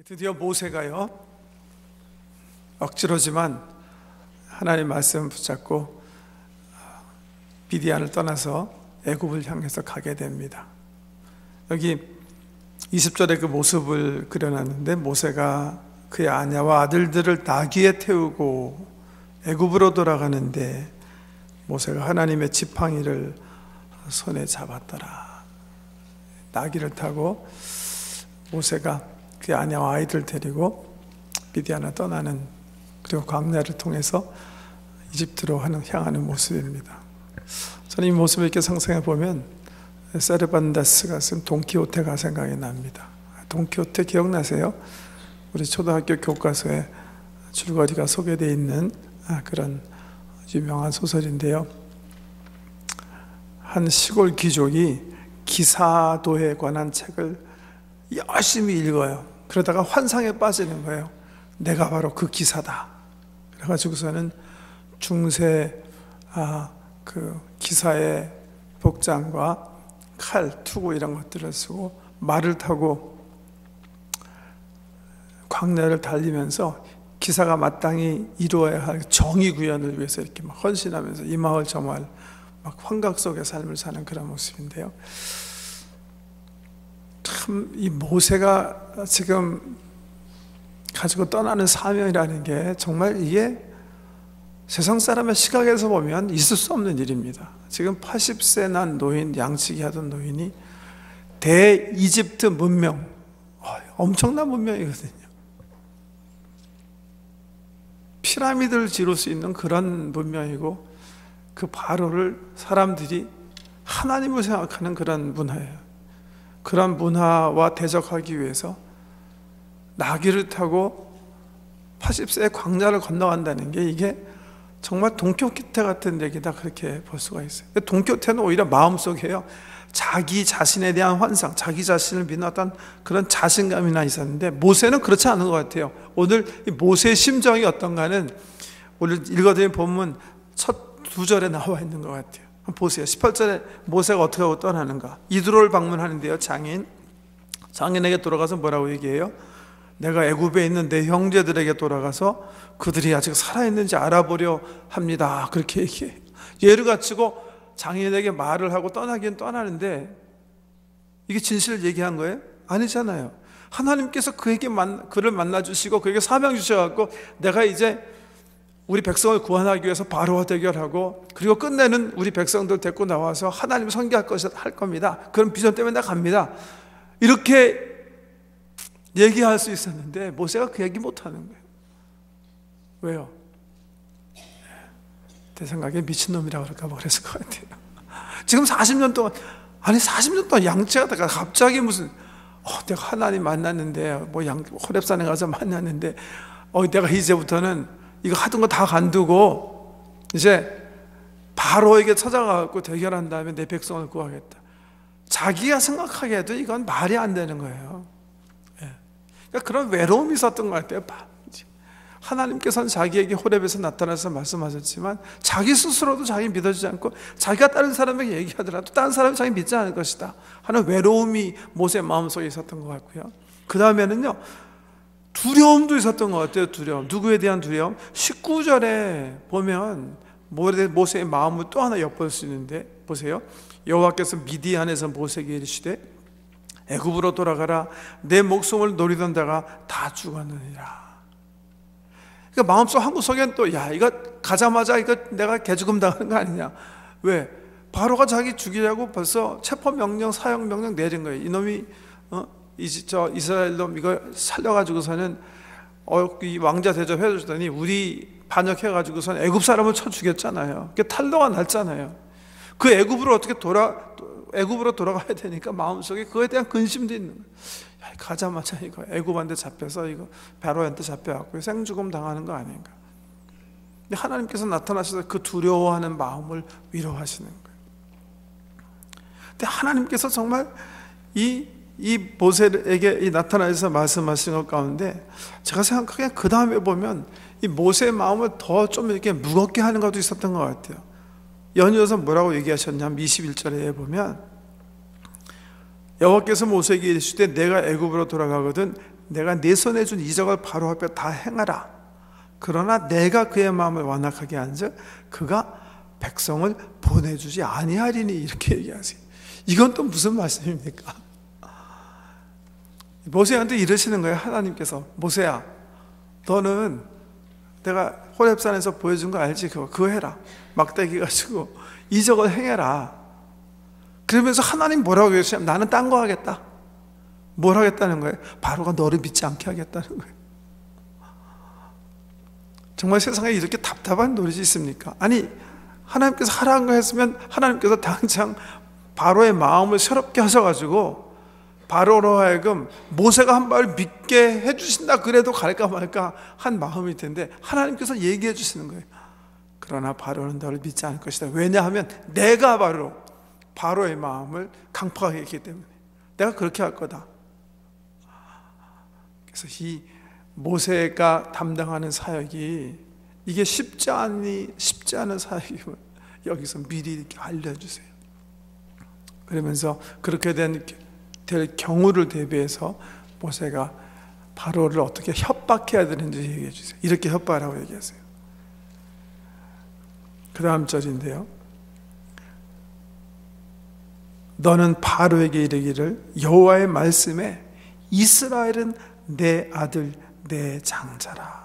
드디어 모세가요, 억지로지만 하나님 말씀 붙잡고 미디안을 떠나서 애굽을 향해서 가게 됩니다. 여기 20절에 그 모습을 그려놨는데, 모세가 그의 아내와 아들들을 나귀에 태우고 애굽으로 돌아가는데 모세가 하나님의 지팡이를 손에 잡았더라. 나귀를 타고 모세가 그의 아내와 아이들 데리고 미디안을 떠나는, 그리고 광야를 통해서 이집트로 향하는 모습입니다. 저는 이 모습을 이렇게 상상해 보면 세르반다스가 쓴 돈키호테가 생각이 납니다. 돈키호테 기억나세요? 우리 초등학교 교과서에 줄거리가 소개되어 있는 그런 유명한 소설인데요, 한 시골 귀족이 기사도에 관한 책을 열심히 읽어요. 그러다가 환상에 빠지는 거예요. 내가 바로 그 기사다. 그래가지고서는 중세 그 기사의 복장과 칼, 투구 이런 것들을 쓰고 말을 타고 광야를 달리면서 기사가 마땅히 이루어야 할 정의 구현을 위해서 이렇게 막 헌신하면서 이 마을 저 마을 막 환각 속의 삶을 사는 그런 모습인데요, 참 이 모세가 지금 가지고 떠나는 사명이라는 게 정말 이게 세상 사람의 시각에서 보면 있을 수 없는 일입니다. 지금 80세 난 노인, 양치기 하던 노인이 대이집트 문명, 엄청난 문명이거든요. 피라미드를 지을 수 있는 그런 문명이고, 그 바로를 사람들이 하나님을 생각하는 그런 문화예요. 그런 문화와 대적하기 위해서 나귀를 타고 80세의 광야를 건너간다는 게, 이게 정말 돈키호테 같은 얘기다, 그렇게 볼 수가 있어요. 돈키호테는 오히려 마음속에요, 자기 자신에 대한 환상, 자기 자신을 믿는 어떤 그런 자신감이나 있었는데, 모세는 그렇지 않은 것 같아요. 오늘 이 모세의 심정이 어떤가는 오늘 읽어드린 본문 첫 두 절에 나와 있는 것 같아요. 한번 보세요. 18절에 모세가 어떻게 하고 떠나는가. 이드로를 방문하는데요, 장인에게 돌아가서 뭐라고 얘기해요? 내가 애굽에 있는 내 형제들에게 돌아가서 그들이 아직 살아있는지 알아보려 합니다. 그렇게 얘기해요. 예를 갖추고 장인에게 말을 하고 떠나긴 떠나는데, 이게 진실을 얘기한 거예요? 아니잖아요. 하나님께서 그를 만나주시고 그에게 사명 주셔갖고, 내가 이제 우리 백성을 구원하기 위해서 바로와 대결하고, 그리고 끝내는 우리 백성들 데리고 나와서 하나님 선교할 할 겁니다. 그런 비전 때문에 나 갑니다. 이렇게 얘기할 수 있었는데 모세가 그 얘기 못하는 거예요. 왜요? 내 생각에 미친놈이라고 그럴까 봐 그랬을 것 같아요. 지금 40년 동안, 아니 40년 동안 양치하다가 갑자기 무슨 내가 하나님 만났는데, 호렙산에 가서 만났는데, 내가 이제부터는 이거 하던 거 다 간두고 이제 바로에게 찾아가고 대결한 다음에 내 백성을 구하겠다. 자기가 생각하기에도 이건 말이 안 되는 거예요. 그러니까 그런 외로움이 있었던 것 같아요. 하나님께서는 자기에게 호렙에서 나타나서 말씀하셨지만, 자기 스스로도 자기 믿어주지 않고, 자기가 다른 사람에게 얘기하더라도 다른 사람이 자기 믿지 않을 것이다 하는 외로움이 모세의 마음속에 있었던 것 같고요. 그 다음에는요, 두려움도 있었던 것 같아요. 두려움. 누구에 대한 두려움? 19절에 보면 모세의 마음을 또 하나 엿볼 수 있는데, 보세요. 여호와께서 미디안에서 모세에게 이르시되 애굽으로 돌아가라. 내 목숨을 노리던 자가 다 죽었느니라. 그러니까 마음속 한구석엔 또, 이거 가자마자 이거 내가 개죽음 당하는 거 아니냐. 왜? 바로가 자기 죽이려고 벌써 체포명령, 사형명령 내린 거예요. 이놈이 이스라엘 놈 이거 살려가지고서는 이 왕자 대접해주더니 우리 반역해가지고서는 애굽 사람을 쳐 죽였잖아요. 그게 탄로가 났잖아요. 그 애굽으로 애굽으로 돌아가야 되니까 마음속에 그거에 대한 근심도 있는 거예요. 가자마자 이거 애굽한테 잡혀서 이거 바로한테 잡혀갖고 생죽음 당하는 거 아닌가. 근데 하나님께서 나타나셔서 그 두려워하는 마음을 위로하시는 거예요. 근데 하나님께서 정말 이 모세에게 나타나셔서 말씀하신 것 가운데, 제가 생각하기에 그 다음에 보면 이 모세의 마음을 더 좀 이렇게 무겁게 하는 것도 있었던 것 같아요. 연이어서 뭐라고 얘기하셨냐면 21절에 보면 여호와께서 모세에게 이르시되 내가 애굽으로 돌아가거든 내가 내 손에 준 이적을 바로 앞에 다 행하라. 그러나 내가 그의 마음을 완악하게 한즉 그가 백성을 보내주지 아니하리니. 이렇게 얘기하세요. 이건 또 무슨 말씀입니까? 모세한테 이러시는 거예요. 하나님께서, 모세야, 너는 내가 호렙산에서 보여준 거 알지? 그거 해라. 막대기 가지고 이적을 행해라. 그러면서 하나님 뭐라고 했어요? 나는 딴 거 하겠다. 뭘 하겠다는 거예요? 바로가 너를 믿지 않게 하겠다는 거예요. 정말 세상에 이렇게 답답한 노릇이 있습니까? 아니, 하나님께서 하라는 거 했으면 하나님께서 당장 바로의 마음을 새롭게 하셔가지고 바로로 하여금 모세가 한 말을 믿게 해주신다 그래도 갈까 말까 한 마음일 텐데 하나님께서 얘기해 주시는 거예요. 그러나 바로는 너를 믿지 않을 것이다. 왜냐하면 내가 바로 바로의 마음을 강팍하게 했기 때문에 내가 그렇게 할 거다. 그래서 이 모세가 담당하는 사역이 이게 쉽지 않은 사역임을 여기서 미리 이렇게 알려주세요. 그러면서 그렇게 될 경우를 대비해서 모세가 바로를 어떻게 협박해야 되는지 얘기해 주세요. 이렇게 협박하라고 얘기하세요. 그 다음 절인데요. 너는 바로에게 이르기를 여호와의 말씀에 이스라엘은 내 아들 내 장자라.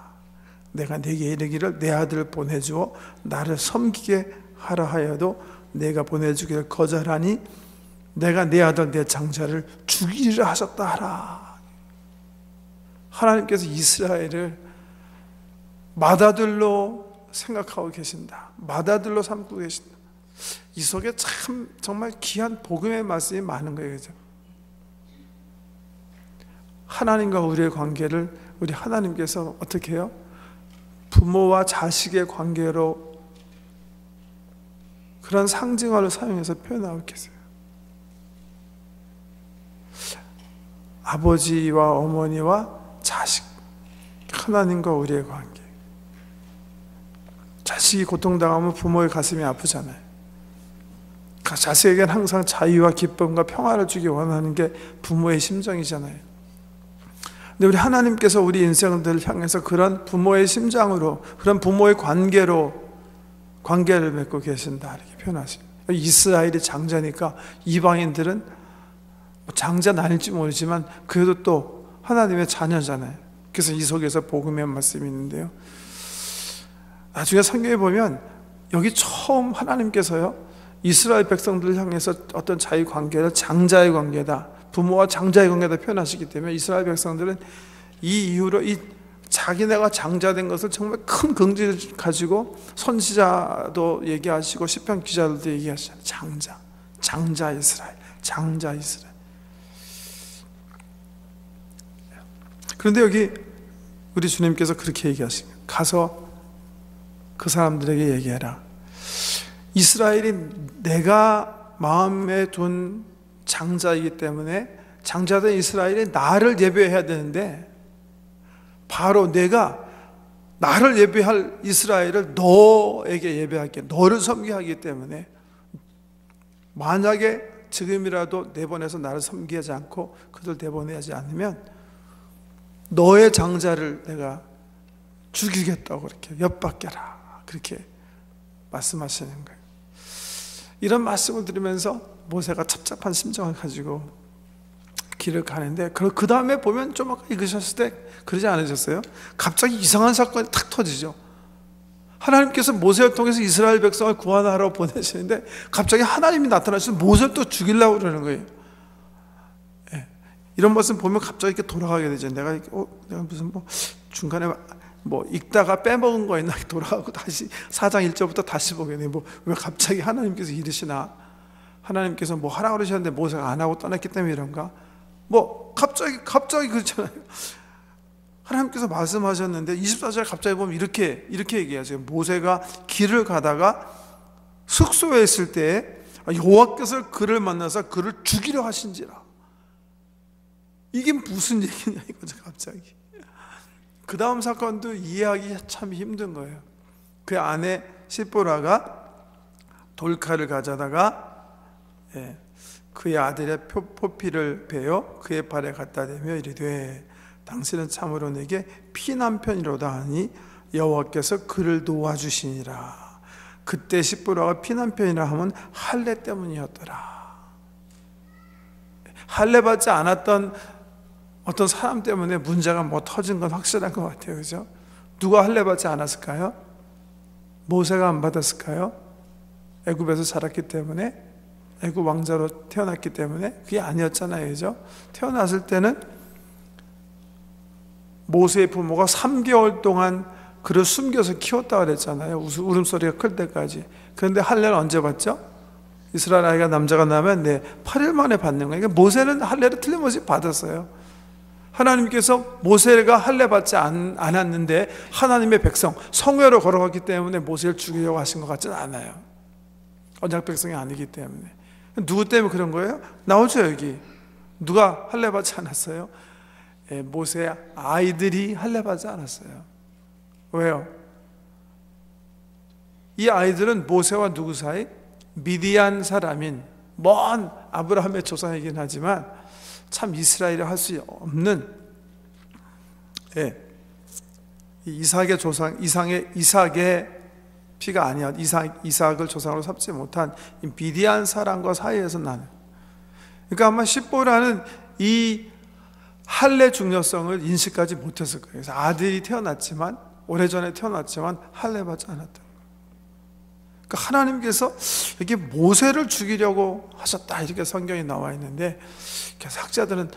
내가 네게 이르기를 내 아들을 보내주어 나를 섬기게 하라 하여도 내가 보내주기를 거절하니 내가 내 아들 내 장자를 죽이리라 하셨다 하라. 하나님께서 이스라엘을 맏아들로 생각하고 계신다. 맏아들로 삼고 계신다. 이 속에 참 정말 귀한 복음의 말씀이 많은 거예요. 그죠? 하나님과 우리의 관계를 우리 하나님께서 어떻게 해요? 부모와 자식의 관계로 그런 상징어를 사용해서 표현하고 계세요. 아버지와 어머니와 자식, 하나님과 우리의 관계. 자식이 고통당하면 부모의 가슴이 아프잖아요. 자식에게는 항상 자유와 기쁨과 평화를 주기 원하는 게 부모의 심정이잖아요. 근데 우리 하나님께서 우리 인생들을 향해서 그런 부모의 심장으로, 그런 부모의 관계를 맺고 계신다 이렇게 표현하십니다. 이스라엘이 장자니까 이방인들은 장자는 아닐지 모르지만 그래도 또 하나님의 자녀잖아요. 그래서 이 속에서 복음의 말씀이 있는데요. 나중에 성경에 보면 여기 처음 하나님께서요 이스라엘 백성들을 향해서 어떤 자의 관계를 장자의 관계다, 부모와 장자의 관계다 표현하시기 때문에 이스라엘 백성들은 이 이후로 이 자기네가 장자된 것을 정말 큰 긍지를 가지고 선지자도 얘기하시고 시편 기자들도 얘기하시잖아요. 장자 이스라엘, 장자 이스라엘. 그런데 여기 우리 주님께서 그렇게 얘기하십니다. 가서 그 사람들에게 얘기해라. 이스라엘이 내가 마음에 둔 장자이기 때문에 장자된 이스라엘이 나를 예배해야 되는데 바로 내가 나를 예배할 이스라엘을 너에게 예배할게, 너를 섬기게 하기 때문에 만약에 지금이라도 내보내서 나를 섬기지 않고 그들 내보내지 않으면 너의 장자를 내가 죽이겠다고 그렇게 엿박게라 그렇게 말씀하시는 거예요. 이런 말씀을 들으면서 모세가 찹찹한 심정을 가지고 길을 가는데 그 다음에 보면 좀 아까 읽으셨을 때 그러지 않으셨어요? 갑자기 이상한 사건이 탁 터지죠. 하나님께서 모세를 통해서 이스라엘 백성을 구원하러 보내시는데 갑자기 하나님이 나타나셔서 모세를 또 죽이려고 그러는 거예요. 네. 이런 모습 보면 갑자기 이렇게 돌아가게 되죠. 내가 무슨 중간에 읽다가 빼먹은 거 있나 돌아가고 다시 4장 1절부터 다시 보게 돼. 왜 갑자기 하나님께서 이러시나? 하나님께서 하라고 그러셨는데 모세가 안 하고 떠났기 때문에 이런가? 갑자기 그렇잖아요. 하나님께서 말씀하셨는데 24절 갑자기 보면 이렇게 얘기하세요. 모세가 길을 가다가 숙소에 있을 때에 여호와께서 그를 만나서 그를 죽이려 하신지라. 이게 무슨 얘기냐 이거죠. 갑자기 그 다음 사건도 이해하기 참 힘든 거예요. 그 아내 시보라가 돌칼을 가져다가 그의 아들의 포피를 베어 그의 발에 갖다 대며 이르되 당신은 참으로 내게 피난편이로다 하니 여호와께서 그를 도와주시니라. 그때 십보라가 피난편이라 하면 할례 때문이었더라. 할례 받지 않았던 어떤 사람 때문에 문제가 뭐 터진 건 확실한 것 같아요. 그죠? 누가 할례 받지 않았을까요? 모세가 안 받았을까요? 애굽에서 자랐기 때문에, 애굽 왕자로 태어났기 때문에. 그게 아니었잖아요. 그죠? 태어났을 때는 모세의 부모가 3개월 동안 그를 숨겨서 키웠다고 그랬잖아요. 울음소리가 클 때까지. 그런데 할례를 언제 받죠? 이스라엘 아이가 남자가 나면 8일 만에 받는 거예요. 그러니까 모세는 할례를 틀림없이 받았어요. 하나님께서 모세가 할례 받지 않았는데 하나님의 백성, 성회로 걸어갔기 때문에 모세를 죽이려고 하신 것 같지는 않아요. 언약 백성이 아니기 때문에. 누구 때문에 그런 거예요? 나오죠, 여기. 누가 할례 받지 않았어요? 모세의 아이들이 할례 받지 않았어요. 왜요? 이 아이들은 모세와 누구 사이? 미디안 사람인 먼 아브라함의 조상이긴 하지만 참 이스라엘이 할 수 없는 이삭의 조상, 이삭의 피가 아니야. 이삭을 조상으로 삼지 못한 이 미디안 사람과 사이에서 나는. 그러니까 아마 십보라는 이 할례 중요성을 인식하지 못했을 거예요. 그래서 아들이 태어났지만, 오래전에 태어났지만 할례 받지 않았던 거예요. 그러니까 하나님께서 이렇게 모세를 죽이려고 하셨다, 이렇게 성경에 나와 있는데, 그래서 학자들은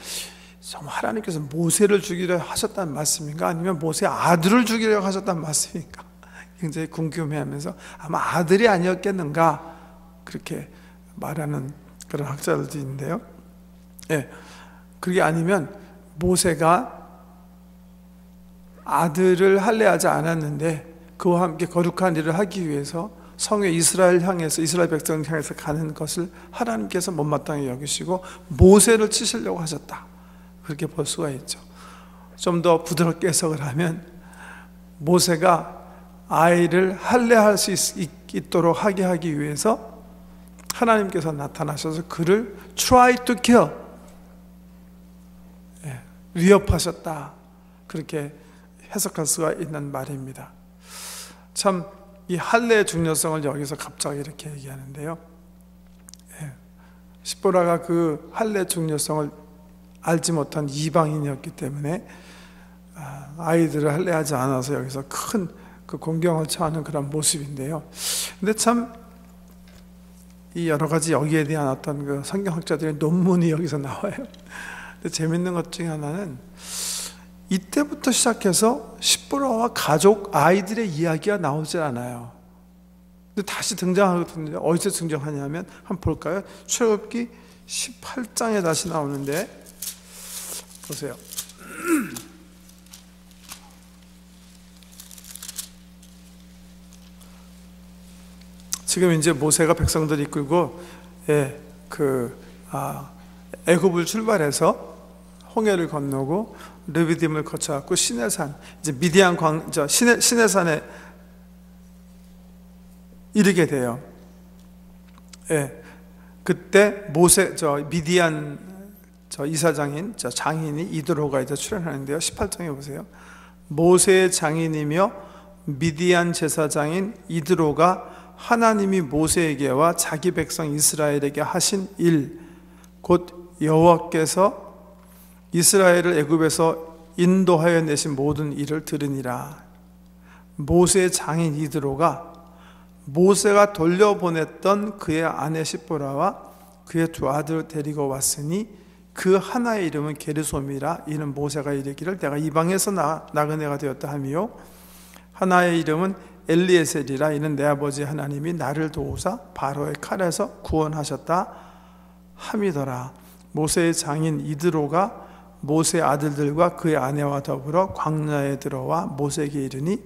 정말 하나님께서 모세를 죽이려 하셨다는 말씀인가, 아니면 모세의 아들을 죽이려고 하셨다는 말씀인가 굉장히 궁금해하면서 아마 아들이 아니었겠는가 그렇게 말하는 그런 학자들도 있는데요. 그게 아니면 모세가 아들을 할례하지 않았는데 그와 함께 거룩한 일을 하기 위해서 성회 이스라엘 백성을 향해서 가는 것을 하나님께서 못마땅히 여기시고 모세를 치시려고 하셨다, 그렇게 볼 수가 있죠. 좀 더 부드럽게 해석을 하면 모세가 아이를 할례할 수 있도록 하기 위해서 하나님께서 나타나셔서 그를 try to kill, 위협하셨다, 그렇게 해석할 수가 있는 말입니다. 참 이 할례의 중요성을 여기서 갑자기 이렇게 얘기하는데요. 십보라가 그 할례의 중요성을 알지 못한 이방인이었기 때문에 아이들을 할례하지 않아서 여기서 큰 그 공경을 처하는 그런 모습인데요. 근데 참 이 여러 가지 여기에 대한 어떤 그 성경학자들의 논문이 여기서 나와요. 근데 재밌는 것 중에 하나는 이때부터 시작해서 십보라와 가족 아이들의 이야기가 나오질 않아요. 근데 다시 등장하거든요. 어디서 등장하냐면 한번 볼까요? 출애굽기 18장에 다시 나오는데 보세요. 지금 이제 모세가 백성들을 이끌고 애굽을 출발해서 홍해를 건너고 르비딤을 거쳐갖고 시내산, 이제 미디안 시내산에 이르게 돼요. 그때 미디안 이사장인 장인이 이드로가 이제 출연하는데요. 18장에 보세요. 모세의 장인이며 미디안 제사장인 이드로가 하나님이 모세에게와 자기 백성 이스라엘에게 하신 일, 곧 여호와께서 이스라엘을 애굽에서 인도하여 내신 모든 일을 들으니라. 모세의 장인 이드로가 모세가 돌려보냈던 그의 아내 십보라와 그의 두 아들을 데리고 왔으니 그 하나의 이름은 게르솜이라. 이는 모세가 이르기를 내가 이방에서 나그네가 되었다 하며, 하나의 이름은 엘리에셀이라. 이는 내 아버지 하나님이 나를 도우사 바로의 칼에서 구원하셨다 함이더라. 모세의 장인 이드로가 모세의 아들들과 그의 아내와 더불어 광야에 들어와 모세에게 이르니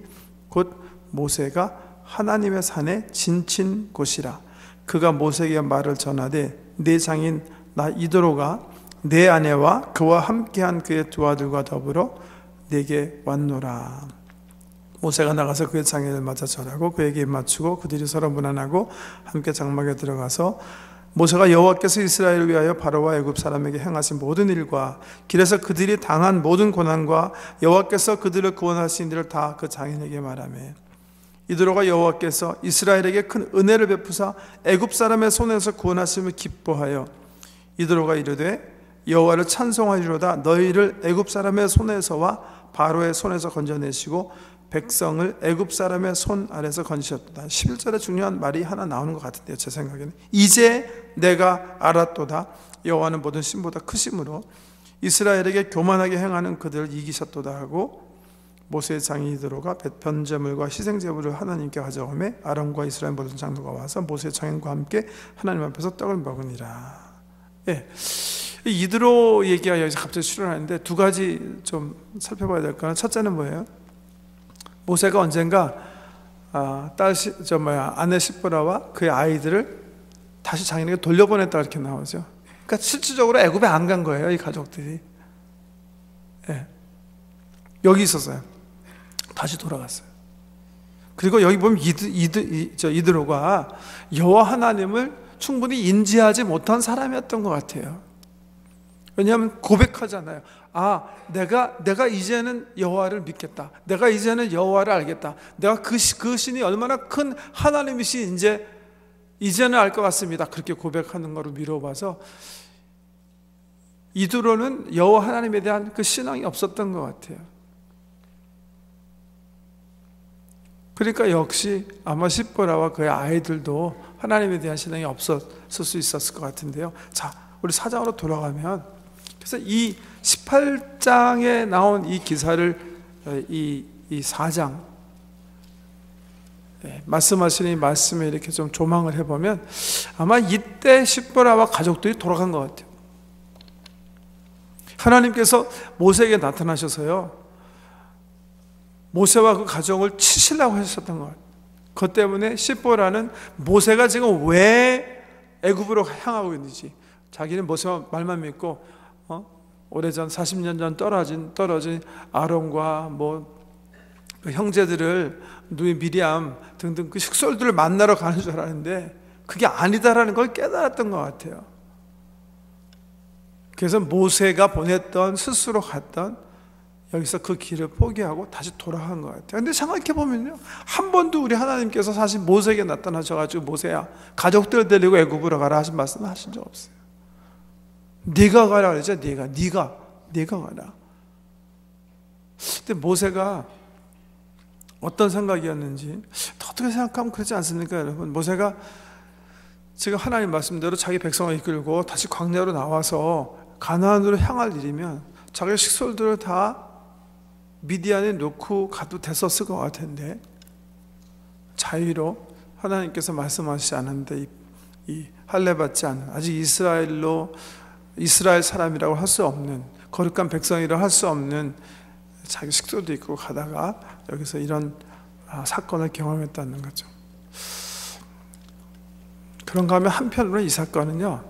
곧 모세가 하나님의 산에 진친 곳이라. 그가 모세에게 말을 전하되 내 장인 나 이드로가 내 아내와 그와 함께한 그의 두 아들과 더불어 내게 왔노라. 모세가 나가서 그의 장인을 맞아 절하고 그에게 입 맞추고 그들이 서로 문안하고 함께 장막에 들어가서 모세가 여호와께서 이스라엘을 위하여 바로와 애굽 사람에게 행하신 모든 일과 길에서 그들이 당한 모든 고난과 여호와께서 그들을 구원하신 일을 다 그 장인에게 말하며 이도로가 여호와께서 이스라엘에게 큰 은혜를 베푸사 애굽 사람의 손에서 구원하심을 기뻐하여 이도로가 이르되 여호와를 찬송하리로다. 너희를 애굽 사람의 손에서와 바로의 손에서 건져내시고 백성을 애굽 사람의 손 아래서 건지셨도다. 11절에 중요한 말이 하나 나오는 것 같은데요, 제 생각에는. 이제 내가 알았도다. 여호와는 모든 신보다 크심으로 이스라엘에게 교만하게 행하는 그들을 이기셨도다 하고 모세의 장인 이드로가 변제물과 희생제물을 하나님께 가져오매 아론과 이스라엘 모든 장로가 와서 모세의 장인과 함께 하나님 앞에서 떡을 먹으니라. 예, 이드로 얘기가 여기서 갑자기 출현하는데 두 가지 좀 살펴봐야 될 거는, 첫째는 뭐예요? 모세가 언젠가 아내 시브라와 그의 아이들을 다시 장인에게 돌려보냈다 이렇게 나오죠. 그러니까 실질적으로 애굽에 안 간 거예요, 이 가족들이. 예. 여기 있었어요. 다시 돌아갔어요. 그리고 여기 보면 이드로가 여호와 하나님을 충분히 인지하지 못한 사람이었던 것 같아요. 왜냐하면 고백하잖아요. 내가 이제는 여호와를 믿겠다. 내가 이제는 여호와를 알겠다. 내가 그 신이 얼마나 큰 하나님이시 이제는 알 것 같습니다. 그렇게 고백하는 거로 미뤄봐서 이드로는 여호와 하나님에 대한 그 신앙이 없었던 것 같아요. 그러니까 역시 아마 시브라와 그의 아이들도 하나님에 대한 신앙이 없었을 수 있었을 것 같은데요. 자, 우리 사장으로 돌아가면, 그래서 이 18장에 나온 이 기사를 이 4장 말씀하시는 이 말씀에 이렇게 좀 조망을 해보면 아마 이때 시브라와 가족들이 돌아간 것 같아요. 하나님께서 모세에게 나타나셔서요, 모세와 그 가족을 치시려고 하셨던 것 같아요. 그것 때문에 시브라는 모세가 지금 왜 애굽으로 향하고 있는지, 자기는 모세와 말만 믿고 오래전 40년 전 떨어진 아론과 그 형제들을, 누이 미리암 등등 그 식솔들을 만나러 가는 줄 알았는데 그게 아니다라는 걸 깨달았던 것 같아요. 그래서 모세가 보냈던, 스스로 갔던 여기서 그 길을 포기하고 다시 돌아간 것 같아요. 근데 생각해보면요, 한 번도 우리 하나님께서 사실 모세에게 나타나셔가지고 모세야 가족들 데리고 애굽으로 가라 하신 말씀 하신 적 없어요. 네가 가라 그러죠. 네가 가라. 근데 모세가 어떤 생각이었는지 어떻게 생각하면 그렇지 않습니까, 여러분? 모세가 지금 하나님 말씀대로 자기 백성을 이끌고 다시 광야로 나와서 가나안으로 향할 일이면 자기 식솔들을 다 미디안에 놓고 가도 됐었을 것 같은데, 자유로 하나님께서 말씀하시지 않았는데 이 할례받지 않은, 아직 이스라엘 사람이라고 할 수 없는, 거룩한 백성이라고 할 수 없는 자기 식솔도 있고 가다가 여기서 이런 사건을 경험했다는 거죠. 그런가 하면 한편으로는 이 사건은요,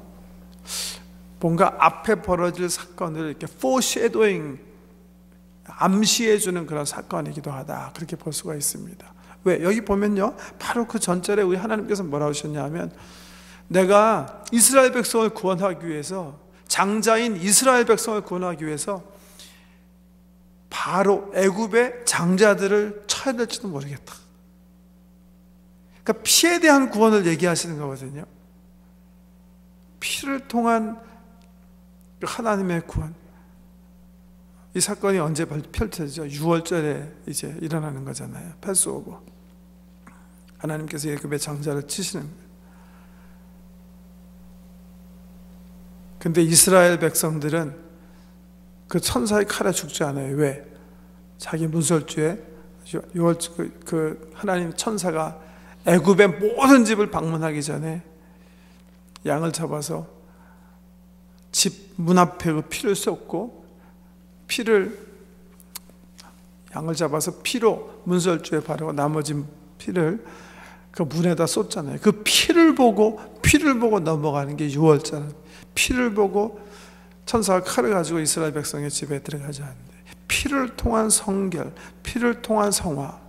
뭔가 앞에 벌어질 사건을 이렇게 foreshadowing, 암시해주는 그런 사건이기도 하다, 그렇게 볼 수가 있습니다. 왜? 여기 보면요, 바로 그 전절에 우리 하나님께서 뭐라고 하셨냐면, 내가 이스라엘 백성을 구원하기 위해서, 장자인 이스라엘 백성을 구원하기 위해서 바로 애굽의 장자들을 쳐야 될지도 모르겠다. 그러니까 피에 대한 구원을 얘기하시는 거거든요. 피를 통한 하나님의 구원. 이 사건이 언제 펼쳐지죠? 6월절에 이제 일어나는 거잖아요. 패스오버. 하나님께서 애굽의 장자를 치시는 거예요. 근데 이스라엘 백성들은 그 천사의 칼에 죽지 않아요. 왜? 자기 문설주에 그 하나님 천사가 애굽의 모든 집을 방문하기 전에 양을 잡아서 집 문 앞에 그 피를 쏟고, 양을 잡아서 피로 문설주에 바르고 나머지 피를 그 문에다 쏟잖아요. 그 피를 보고 넘어가는 게 6월절. 피를 보고 천사가 칼을 가지고 이스라엘 백성의 집에 들어가지 않는데, 피를 통한 성결, 피를 통한 성화,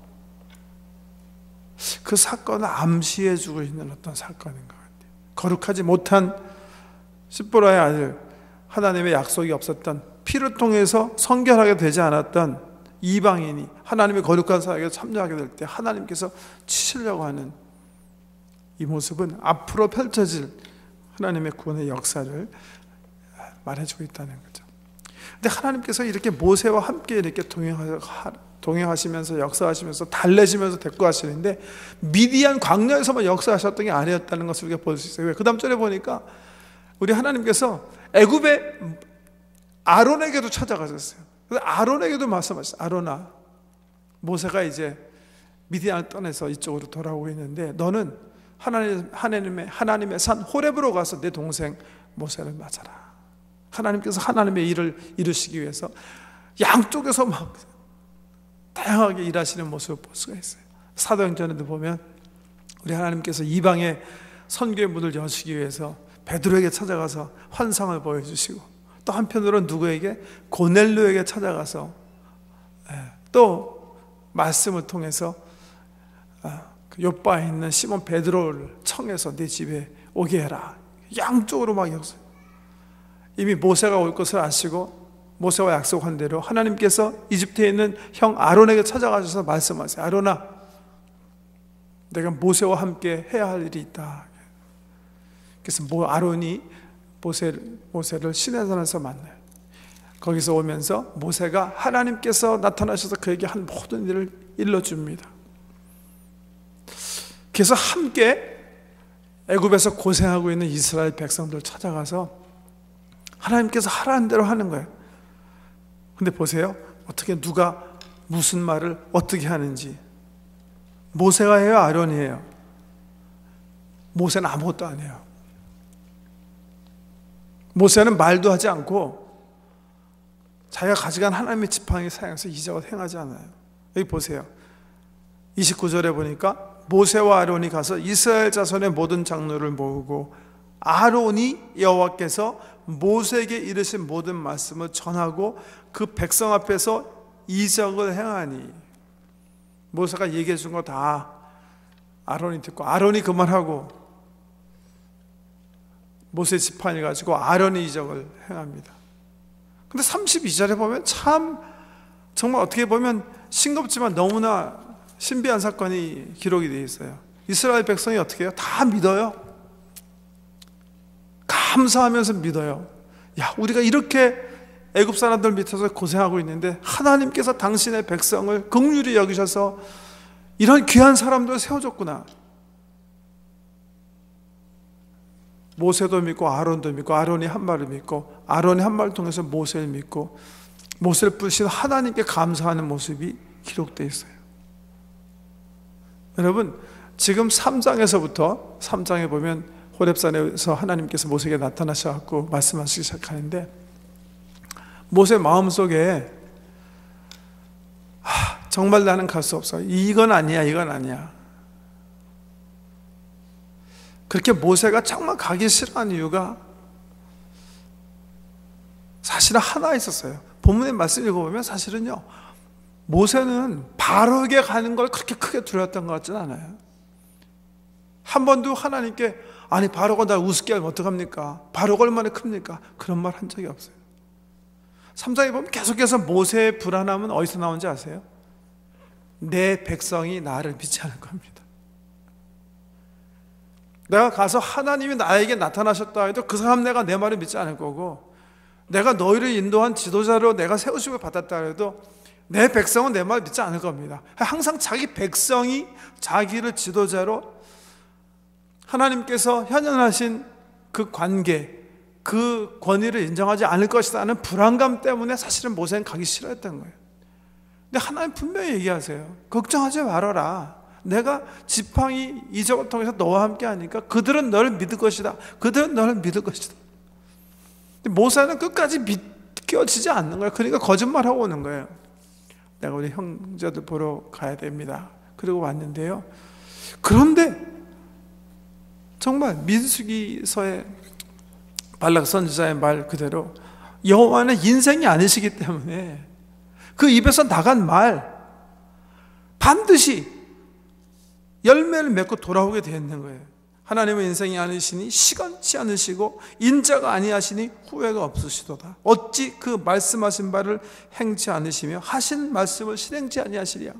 그 사건을 암시해주고 있는 어떤 사건인 것 같아요. 거룩하지 못한 십보라의 아들, 하나님의 약속이 없었던, 피를 통해서 성결하게 되지 않았던 이방인이 하나님의 거룩한 사역에 참여하게 될 때 하나님께서 치시려고 하는 이 모습은 앞으로 펼쳐질 하나님의 구원의 역사를 말해주고 있다는 거죠. 근데 하나님께서 이렇게 모세와 함께 이렇게 동행하시면서 역사하시면서 달래시면서 데리고 하시는데 미디안 광야에서만 역사하셨던 게 아니었다는 것을 우리가 볼 수 있어요. 그 다음 절에 보니까 우리 하나님께서 애굽의 아론에게도 찾아가셨어요. 그래서 아론에게도 말씀하셨어요. 아론아, 모세가 이제 미디안을 떠나서 이쪽으로 돌아오고 있는데 너는 하나님의 산 호렙으로 가서 내 동생 모세를 맞아라. 하나님께서 하나님의 일을 이루시기 위해서 양쪽에서 막 다양하게 일하시는 모습을 볼 수가 있어요. 사도행전에도 보면 우리 하나님께서 이방의 선교의 문을 여시기 위해서 베드로에게 찾아가서 환상을 보여주시고, 또 한편으로는 누구에게? 고넬료에게 찾아가서 또 말씀을 통해서 요바에 있는 시몬 베드로를 청해서 네 집에 오게 해라. 양쪽으로 막 역사. 이미 모세가 올 것을 아시고 모세와 약속한 대로 하나님께서 이집트에 있는 형 아론에게 찾아가셔서 말씀하세요. 아론아, 내가 모세와 함께 해야 할 일이 있다. 그래서 아론이 모세를 시내산에서 만나요. 거기서 오면서 모세가 하나님께서 나타나셔서 그에게 한 모든 일을 일러줍니다. 그래서 함께 애굽에서 고생하고 있는 이스라엘 백성들 찾아가서 하나님께서 하라는 대로 하는 거예요. 근데 보세요, 어떻게 누가 무슨 말을 어떻게 하는지. 모세가 해요, 아론이 해요? 모세는 아무것도 안 해요. 모세는 말도 하지 않고 자기가 가져간 하나님의 지팡이 사용해서 이적을 행하지 않아요. 여기 보세요, 29절에 보니까 모세와 아론이 가서 이스라엘 자손의 모든 장로를 모으고 아론이 여호와께서 모세에게 이르신 모든 말씀을 전하고 그 백성 앞에서 이적을 행하니. 모세가 얘기해 준 거 다 아론이 듣고 아론이 그 말하고 모세 지팡이 가지고 아론이 이적을 행합니다. 근데 32절에 보면 참 정말 어떻게 보면 싱겁지만 너무나 신비한 사건이 기록이 되어 있어요. 이스라엘 백성이 어떻게 해요? 다 믿어요. 감사하면서 믿어요. 야, 우리가 이렇게 애굽 사람들 밑에서 고생하고 있는데 하나님께서 당신의 백성을 긍휼히 여기셔서 이런 귀한 사람들을 세워줬구나. 모세도 믿고 아론도 믿고 아론이 한 말을 믿고 아론이 한 말을 통해서 모세를 믿고 모세를 부르신 하나님께 감사하는 모습이 기록되어 있어요. 여러분, 지금 3장에서부터 3장에 보면 호렙산에서 하나님께서 모세에게 나타나셔서 말씀하시기 시작하는데 모세 마음속에 정말 나는 갈 수 없어. 이건 아니야, 이건 아니야. 그렇게 모세가 정말 가기 싫어하는 이유가 사실은 하나 있었어요. 본문의 말씀 읽어보면 사실은요, 모세는 바로에게 가는 걸 그렇게 크게 두려웠던 것 같지는 않아요. 한 번도 하나님께 아니 바로가 날 우습게 하면 어떡합니까? 바로가 얼마나 큽니까? 그런 말 한 적이 없어요. 3장에 보면 계속해서 모세의 불안함은 어디서 나오는지 아세요? 내 백성이 나를 믿지 않을 겁니다. 내가 가서 하나님이 나에게 나타나셨다 해도 그 사람 내가 내 말을 믿지 않을 거고, 내가 너희를 인도한 지도자로 내가 세우심을 받았다 해도 내 백성은 내 말을 믿지 않을 겁니다. 항상 자기 백성이 자기를 지도자로 하나님께서 현현하신 그 관계, 그 권위를 인정하지 않을 것이다 하는 불안감 때문에 사실은 모세는 가기 싫어했던 거예요. 근데 하나님 분명히 얘기하세요. 걱정하지 말아라. 내가 지팡이 이적을 통해서 너와 함께 하니까 그들은 너를 믿을 것이다. 그들은 너를 믿을 것이다. 근데 모세는 끝까지 믿겨지지 않는 거예요. 그러니까 거짓말하고 오는 거예요. 내가 우리 형제들 보러 가야 됩니다. 그리고 왔는데요, 그런데 정말 민수기서의 발락 선지자의 말 그대로 여호와는 인생이 아니시기 때문에 그 입에서 나간 말 반드시 열매를 맺고 돌아오게 되어 있는 거예요. 하나님은 인생이 아니시니 시건치 않으시고 인자가 아니하시니 후회가 없으시도다. 어찌 그 말씀하신 바를 행치 않으시며 하신 말씀을 실행치 아니하시랴.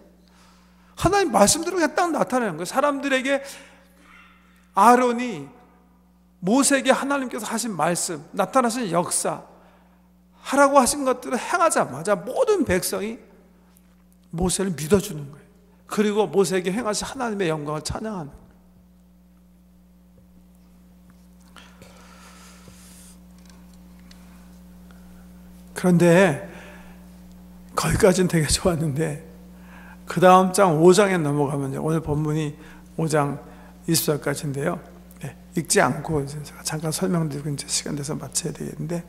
하나님 말씀대로 그냥 딱 나타내는 거예요. 사람들에게 아론이 모세에게 하나님께서 하신 말씀, 나타나신 역사, 하라고 하신 것들을 행하자마자 모든 백성이 모세를 믿어주는 거예요. 그리고 모세에게 행하신 하나님의 영광을 찬양하는 거예요. 그런데 거기까지는 되게 좋았는데 그 다음 장 5장에 넘어가면 오늘 본문이 5장 20절까지인데요. 네, 읽지 않고 이제 제가 잠깐 설명드리고 이제 시간 돼서 마쳐야 되겠는데,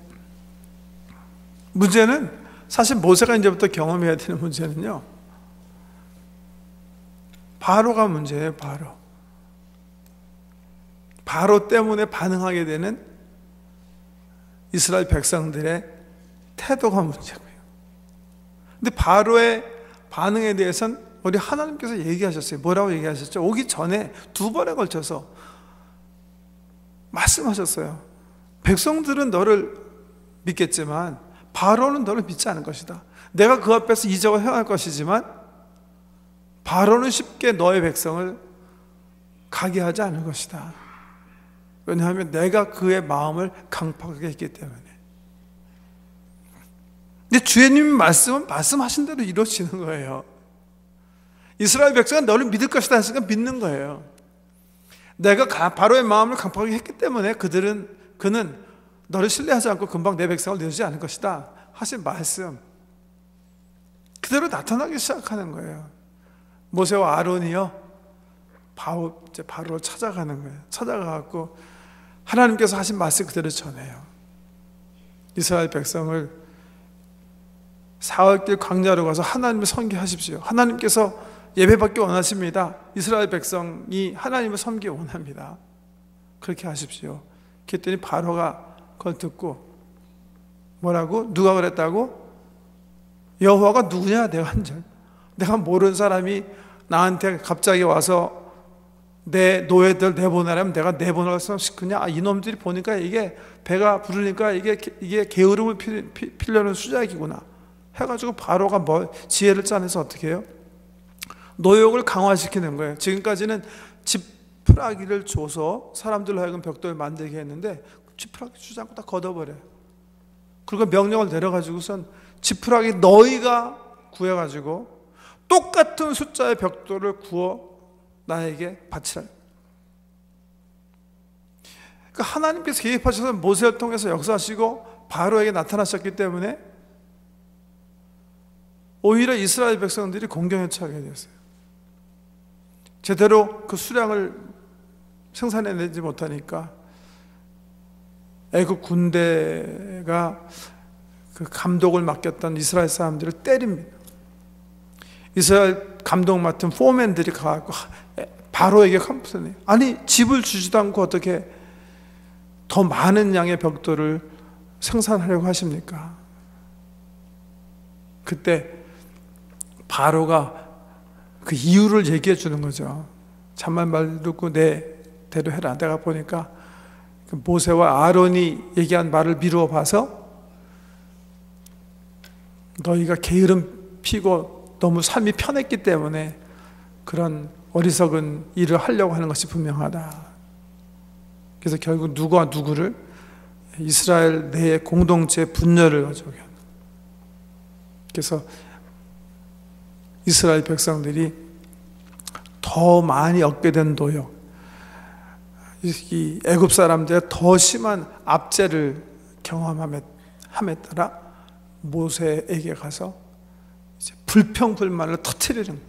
문제는 사실 모세가 이제부터 경험해야 되는 문제는요, 바로가 문제예요. 바로 때문에 반응하게 되는 이스라엘 백성들의 태도가 문제고요. 근데 바로의 반응에 대해서는 우리 하나님께서 얘기하셨어요. 뭐라고 얘기하셨죠? 오기 전에 2번에 걸쳐서 말씀하셨어요. 백성들은 너를 믿겠지만 바로는 너를 믿지 않을 것이다. 내가 그 앞에서 이적을 행할 것이지만 바로는 쉽게 너의 백성을 가게 하지 않을 것이다. 왜냐하면 내가 그의 마음을 강팍하게 했기 때문에. 근데 주님의 말씀은 말씀하신 대로 이루어지는 거예요. 이스라엘 백성은 너를 믿을 것이다 했으니까 믿는 거예요. 내가 바로의 마음을 강팍하게 했기 때문에 그는 너를 신뢰하지 않고 금방 내 백성을 내주지 않을 것이다 하신 말씀 그대로 나타나기 시작하는 거예요. 모세와 아론이요, 바로를 찾아가는 거예요. 찾아가고 하나님께서 하신 말씀 그대로 전해요. 이스라엘 백성을 사흘길 광야로 가서 하나님을 섬기하십시오. 하나님께서 예배받기 원하십니다. 이스라엘 백성이 하나님을 섬기기 원합니다. 그렇게 하십시오. 그랬더니 바로가 그걸 듣고 뭐라고? 누가 그랬다고? 여호와가 누구냐? 내가 모르는 사람이 나한테 갑자기 와서 내 노예들 내보내라면 내가 내보내서 시키냐? 이놈들이 보니까 이게 배가 부르니까 이게 게으름을 피려는 수작이구나 해가지고 바로가 지혜를 짜내서 어떻게 해요? 노역을 강화시키는 거예요. 지금까지는 지푸라기를 줘서 사람들로 하여금 벽돌을 만들게 했는데 지푸라기 주지 않고 다 걷어버려요. 그리고 명령을 내려가지고선 지푸라기 너희가 구해가지고 똑같은 숫자의 벽돌을 구워 나에게 바치라. 그러니까 하나님께서 개입하셔서 모세를 통해서 역사하시고 바로에게 나타나셨기 때문에 오히려 이스라엘 백성들이 공경에 처하게 되었어요. 제대로 그 수량을 생산해내지 못하니까 애국 군대가 그 감독을 맡겼던 이스라엘 사람들을 때립니다. 이스라엘 감독 맡은 포맨들이 가고 바로에게 컴플레인해요. 아니 집을 주지도 않고 어떻게 더 많은 양의 벽돌을 생산하려고 하십니까? 그때 바로가 그 이유를 얘기해 주는 거죠. 참말 말 듣고 내 대로 해라. 내가 보니까 모세와 아론이 얘기한 말을 미루어 봐서 너희가 게으름 피고 너무 삶이 편했기 때문에 그런 어리석은 일을 하려고 하는 것이 분명하다. 그래서 결국 누구와 누구를 이스라엘 내의 공동체 분열을 가져오게 한다. 그래서 이스라엘 백성들이 더 많이 얻게 된 노역, 이 애굽 사람들의 더 심한 압제를 경험함에 따라 모세에게 가서 이제 불평불만을 터뜨리는,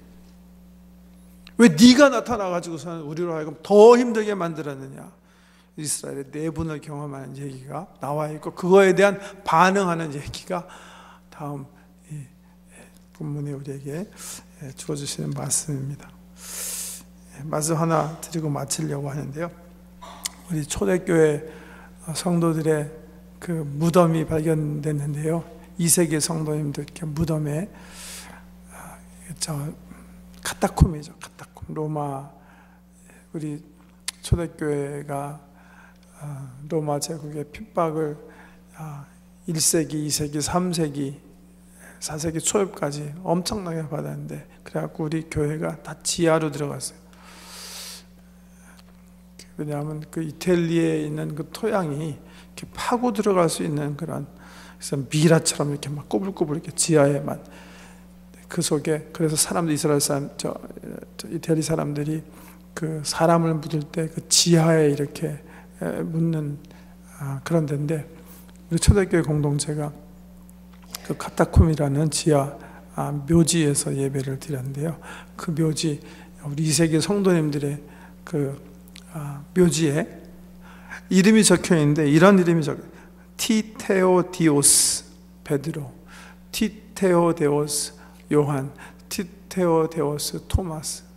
왜 네가 나타나가지고서는 우리로 하여금 더 힘들게 만들었느냐. 이스라엘의 내분을 경험하는 얘기가 나와 있고 그거에 대한 반응하는 얘기가 다음 본문에 우리에게 주어주시는 말씀입니다. 말씀 하나 드리고 마치려고 하는데요. 우리 초대교회 성도들의 그 무덤이 발견됐는데요. 2세기 성도님들 무덤에 카타콤이죠. 카타콤. 로마 우리 초대교회가 로마 제국의 핍박을 1세기, 2세기, 3세기, 4세기 초엽까지 엄청나게 받았는데, 그래갖고 우리 교회가 다 지하로 들어갔어요. 왜냐하면 그 이탈리아에 있는 그 토양이 이렇게 파고 들어갈 수 있는 그런, 그래서 미라처럼 이렇게 막 꼬불꼬불 이렇게 지하에만, 그 속에, 그래서 사람들, 이스라엘 사람, 이태리 사람들이 그 사람을 묻을 때 그 지하에 이렇게 묻는 그런 데인데, 우리 초대교회 공동체가 그 카타콤이라는 지하 묘지에서 예배를 드렸는데요. 그 묘지, 우리 2세기 성도님들의 그 묘지에 이름이 적혀 있는데, 이런 이름이 적혀 있어요. 티테오디오스 베드로, 티테오데오스 요한, 티테오데오스 토마스.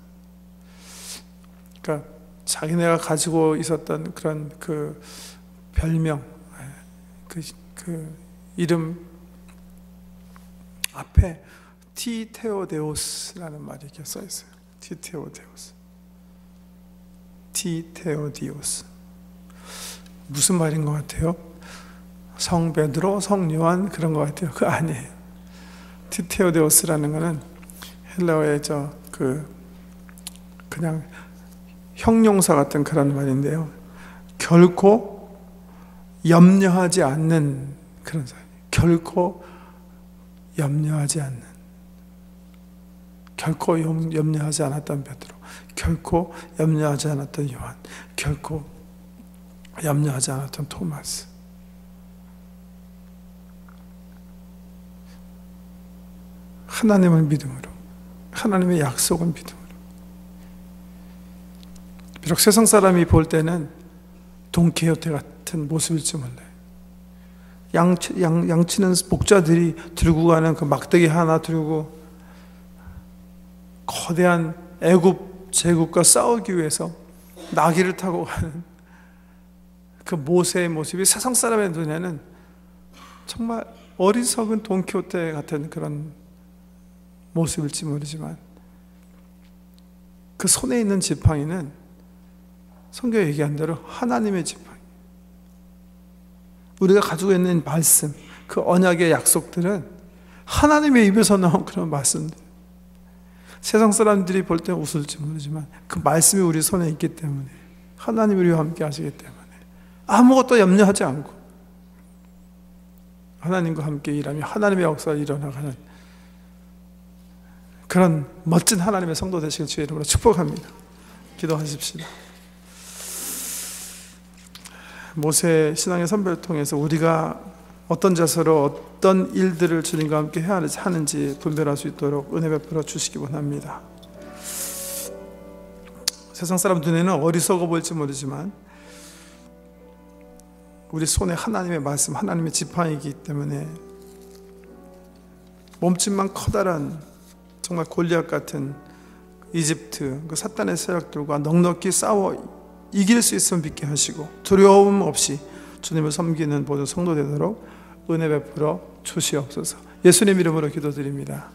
그러니까 자기네가 가지고 있었던 그런 그 별명, 그 이름 앞에 티테오데오스라는 말이 이렇게 써 있어요. 티테오데오스, 티테오디오스. 무슨 말인 것 같아요? 성 베드로, 성 요한 그런 것 같아요. 그거 아니에요. 티테오데오스라는 거는 헬라어의 그냥 형용사 같은 그런 말인데요. 결코 염려하지 않는 그런 사람. 결코 염려하지 않는. 결코 염려하지 않았던 베드로, 결코 염려하지 않았던 요한, 결코 염려하지 않았던 토마스. 하나님을 믿음으로, 하나님의 약속을 믿음으로. 비록 세상 사람이 볼 때는 돈키호테 같은 모습일지 몰라요. 양치는 목자들이 들고 가는 그 막대기 하나 들고 거대한 애굽 제국과 싸우기 위해서 나귀를 타고 가는 그 모세의 모습이 세상 사람의 눈에는 정말 어리석은 돈키호테 같은 그런 모습일지 모르지만, 그 손에 있는 지팡이는 성경에 얘기한 대로 하나님의 지팡이. 우리가 가지고 있는 말씀, 그 언약의 약속들은 하나님의 입에서 나온 그런 말씀들. 세상 사람들이 볼 때 웃을지 모르지만 그 말씀이 우리 손에 있기 때문에, 하나님이 우리와 함께 하시기 때문에 아무것도 염려하지 않고 하나님과 함께 일하며 하나님의 역사를 이뤄나가는 그런 멋진 하나님의 성도 되시길 주의 이름으로 축복합니다. 기도하십시다. 모세 신앙의 선배를 통해서 우리가 어떤 자세로 어떤 일들을 주님과 함께 해야 하는지 분별할 수 있도록 은혜 베풀어 주시기 원합니다. 세상 사람 눈에는 어리석어 보일지 모르지만 우리 손에 하나님의 말씀, 하나님의 지팡이이기 때문에 몸집만 커다란 정말 골리앗 같은 이집트 그 사탄의 세력들과 넉넉히 싸워 이길 수 있으면 믿게 하시고 두려움 없이 주님을 섬기는 모든 성도 되도록 은혜 베풀어 주시옵소서. 예수님 이름으로 기도드립니다.